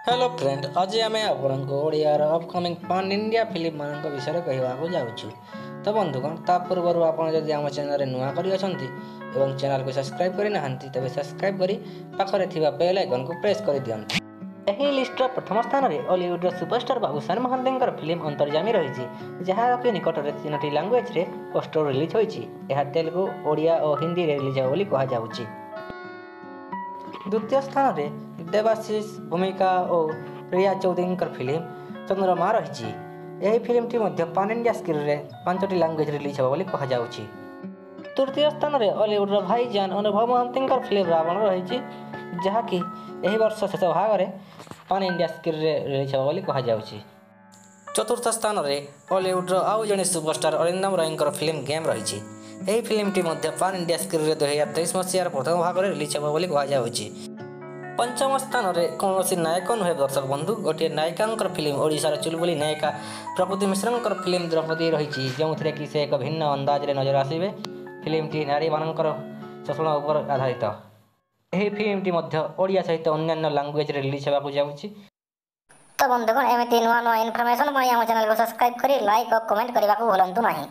Hello friend, आज आम आपको ओडियार अपकमिंग पान इंडिया फिल्म मान विषय कहवाक जाऊँ। तो बंधुगण ता पूर्व आपड़ आम चैनल नुआ कर चैनल को सब्सक्राइब करना तेज सब्सक्राइब कर पाखरे बेल आइकन को प्रेस कर दिखाँ। यही लिस्टर प्रथम स्थान में Hollywood superstar Babushan Mahanti film अंतर्जामी रही जहाँकि निकट में 3टी लांगुएज पोस्टर रिलीज होती। तेलुगु, ओडिया और हिंदी रिलीज हो कहुच्छी। द्वितीय स्थान में देवाशीष भूमिका और रिया चौधरी फिल्म चंद्रमा रही। यह फिल्मटी पान इंडिया स्क्रीन में 5टी लांगुएज रिलीज हो कहुच्छी। तृतीय स्थान में हॉलीवुड भाईजान अनुभव महांती फिल्म रावण रही जहाँकि यही वर्ष शेष भाग में पान इंडिया स्क्रीन में रिलीज हो कहुच्छी। चतुर्थ स्थान में हॉलीवुड आउ जड़े superstar Arindam Roy film game रही। यही फिल्मटी पान इंडिया स्क्रीन में 2023 मसीहार प्रथम भाग में रिलीज हो कहुच्छी। पंचम स्थान में कौन नायक नुहे दर्शक बंधु गोटे नायिका फिल्म ओडिशार चुलबुली नायिका प्रकृति मिश्र फिल्म द्रौपदी रही जो कि से एक भिन्न अंदाज नजर आसवे। फिल्मटी नारी मान शोषण उपर आधारित। यह फिल्मटी ओडिया सहित अन्य लांगुएज रिलीज होगा जाऊँगी। तो बंधुगण एमती नुआ नुआ इनफर्मेशन आम चैनल को सब्सक्राइब कर लाइक और कमेंट करने को भूलु नहीं।